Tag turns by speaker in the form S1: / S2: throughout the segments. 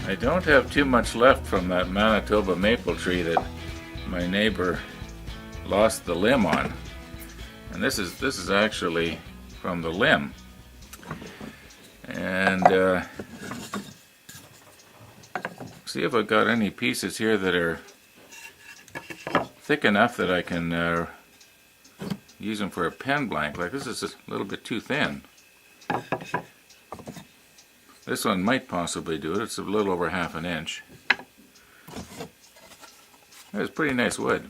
S1: I don't have too much left from that Manitoba maple tree that my neighbor lost the limb on. And this is actually from the limb. And see if I've got any pieces here that are thick enough that I can use them for a pen blank. Like this is a little bit too thin. This one might possibly do it. It's a little over ½ inch. It's pretty nice wood.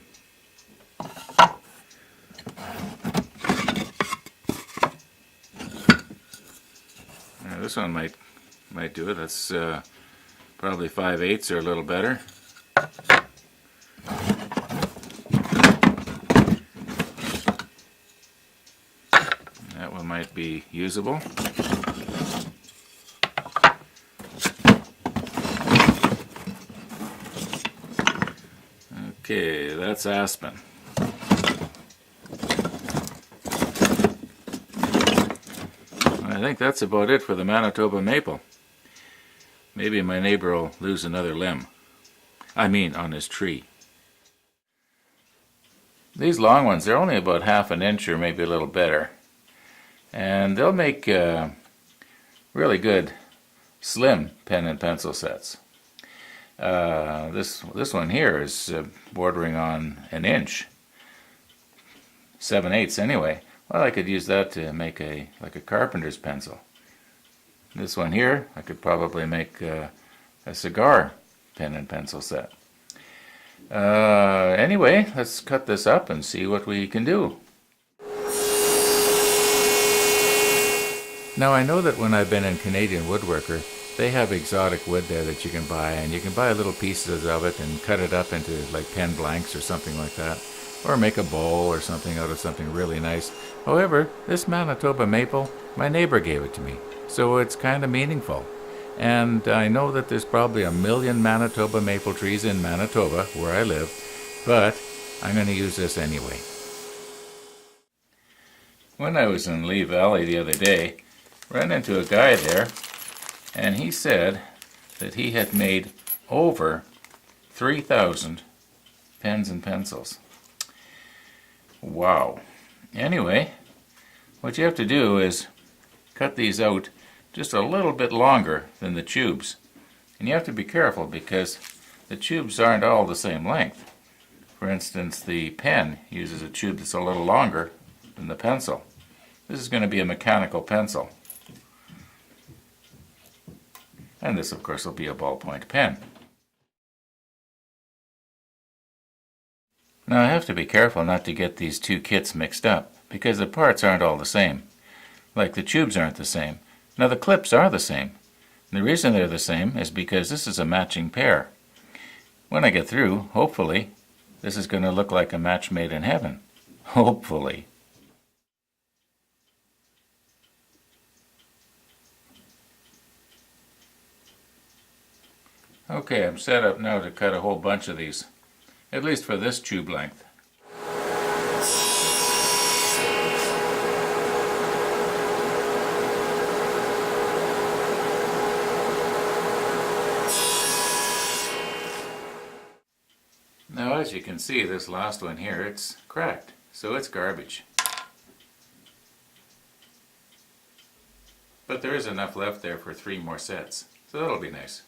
S1: This one might do it. That's probably 5/8 or a little better. That one might be usable. Okay, that's aspen. I think that's about it for the Manitoba maple. Maybe my neighbor will lose another limb. I mean, on his tree. These long ones, they're only about ½ inch or maybe a little better. And they'll make really good slim pen and pencil sets. This one here is bordering on an inch, 7/8 anyway. Well, I could use that to make like a carpenter's pencil. This one here, I could probably make a cigar pen and pencil set. Anyway, let's cut this up and see what we can do. Now I know that when I've been in Canadian Woodworker, they have exotic wood there that you can buy, and you can buy little pieces of it and cut it up into like pen blanks or something like that, or make a bowl or something out of something really nice. However, this Manitoba maple, my neighbor gave it to me, so it's kind of meaningful. And I know that there's probably 1 million Manitoba maple trees in Manitoba, where I live, but I'm going to use this anyway. When I was in Lee Valley the other day, ran into a guy there, and he said that he had made over 3,000 pens and pencils. Wow. Anyway, what you have to do is cut these out just a little bit longer than the tubes. And you have to be careful because the tubes aren't all the same length. For instance, the pen uses a tube that's a little longer than the pencil. This is going to be a mechanical pencil. And this, of course, will be a ballpoint pen. Now I have to be careful not to get these two kits mixed up, because the parts aren't all the same. Like the tubes aren't the same. Now the clips are the same. And the reason they're the same is because this is a matching pair. When I get through, hopefully, this is going to look like a match made in heaven. Hopefully. Okay, I'm set up now to cut a whole bunch of these, at least for this tube length. Now as you can see, this last one here, it's cracked, so it's garbage. But there is enough left there for 3 more sets, so that'll be nice.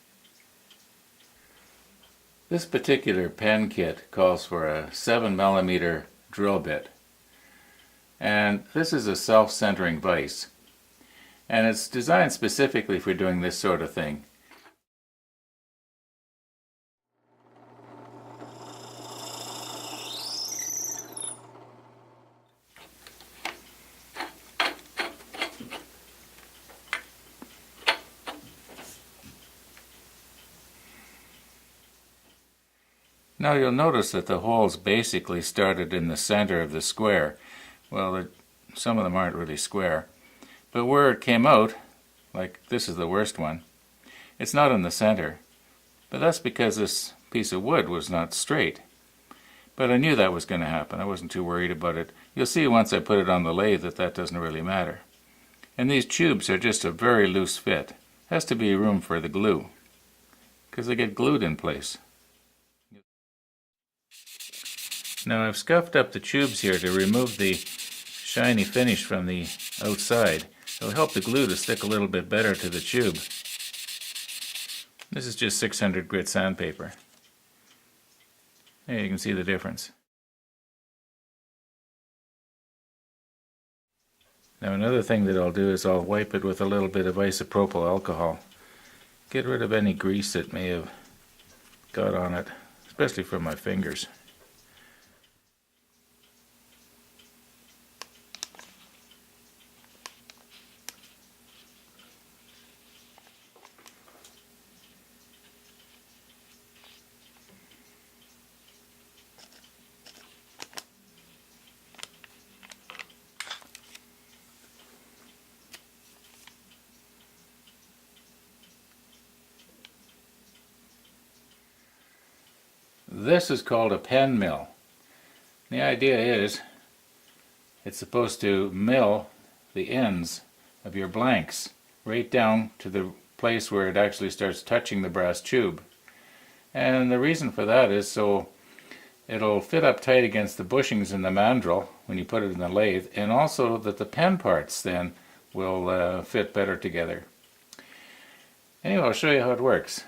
S1: This particular pen kit calls for a 7mm drill bit, and this is a self-centering vise, and it's designed specifically for doing this sort of thing. Now you'll notice that the holes basically started in the center of the square. Well, some of them aren't really square. But where it came out, like this is the worst one, it's not in the center. But that's because this piece of wood was not straight. But I knew that was going to happen. I wasn't too worried about it. You'll see once I put it on the lathe that that doesn't really matter. And these tubes are just a very loose fit. Has to be room for the glue. because they get glued in place. Now I've scuffed up the tubes here to remove the shiny finish from the outside. It'll help the glue to stick a little bit better to the tube. This is just 600 grit sandpaper. There you can see the difference. Now another thing that I'll do is I'll wipe it with a little bit of isopropyl alcohol. Get rid of any grease that may have got on it, especially from my fingers. This is called a pen mill. The idea is it's supposed to mill the ends of your blanks right down to the place where it actually starts touching the brass tube. And the reason for that is so it'll fit up tight against the bushings in the mandrel when you put it in the lathe, and also that the pen parts then will fit better together. Anyway, I'll show you how it works.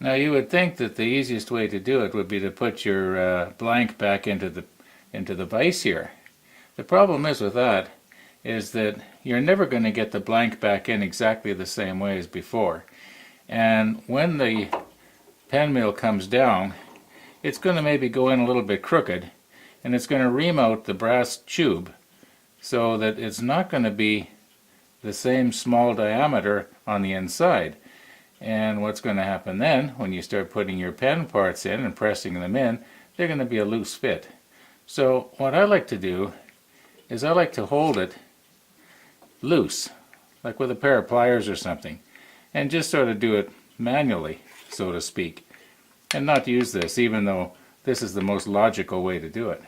S1: Now you would think that the easiest way to do it would be to put your blank back into the vise here. The problem is with that is that you're never going to get the blank back in exactly the same way as before. And when the pen mill comes down, it's going to maybe go in a little bit crooked, and it's going to ream out the brass tube so that it's not going to be the same small diameter on the inside. And what's going to happen then, when you start putting your pen parts in and pressing them in, they're going to be a loose fit. So what I like to do is I like to hold it loose, like with a pair of pliers or something, and just sort of do it manually, so to speak, and not use this, even though this is the most logical way to do it.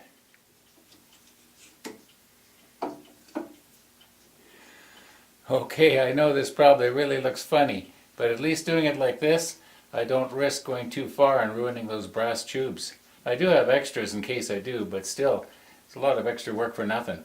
S1: Okay, I know this probably really looks funny, but at least doing it like this, I don't risk going too far and ruining those brass tubes. I do have extras in case I do, but still, it's a lot of extra work for nothing.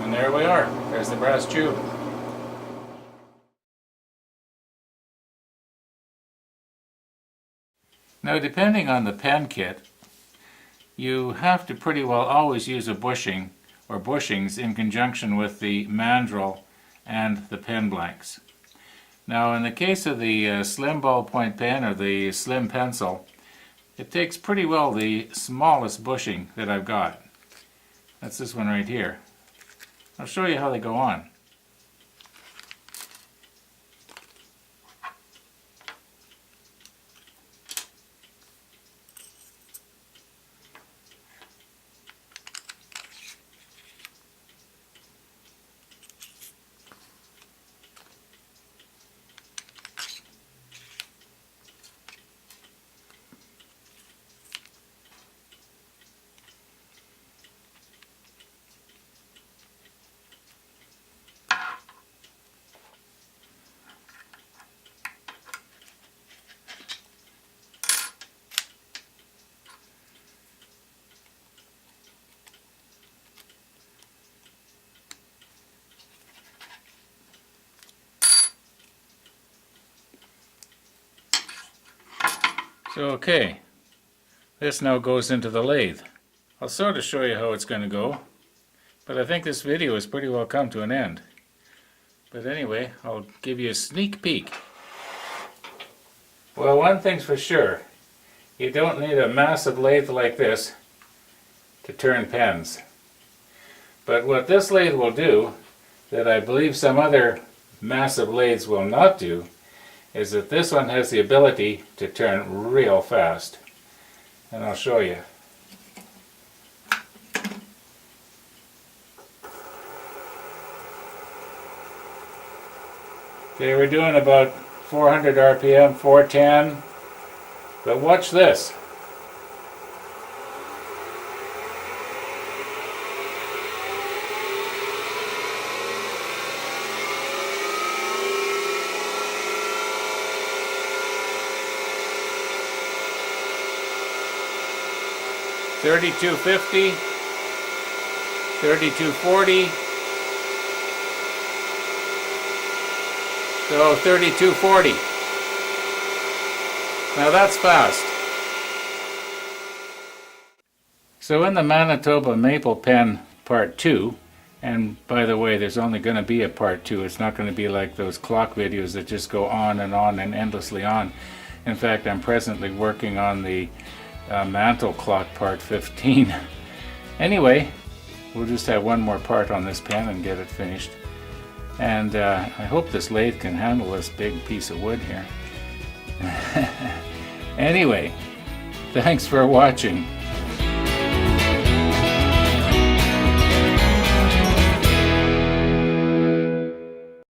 S1: And there we are. There's the brass tube. Now, depending on the pen kit, you have to pretty well always use a bushing or bushings in conjunction with the mandrel and the pen blanks. Now, in the case of the slim ballpoint pen or the slim pencil, it takes pretty well the smallest bushing that I've got. That's this one right here. I'll show you how they go on. So okay, this now goes into the lathe. I'll sort of show you how it's going to go, but I think this video has pretty well come to an end. But anyway, I'll give you a sneak peek. Well, one thing's for sure, you don't need a massive lathe like this to turn pens. But what this lathe will do, that I believe some other massive lathes will not do, is that this one has the ability to turn real fast. And I'll show you. Okay, we're doing about 400 RPM, 410. But watch this. $32.50, $32.40, so $32.40. Now that's fast. So in the Manitoba Maple pen part 2, and by the way, there's only going to be a part 2. It's not going to be like those clock videos that just go on and endlessly on. In fact, I'm presently working on the mantle clock part 15. Anyway, we'll just have one more part on this pen and get it finished. And I hope this lathe can handle this big piece of wood here. Anyway, thanks for watching.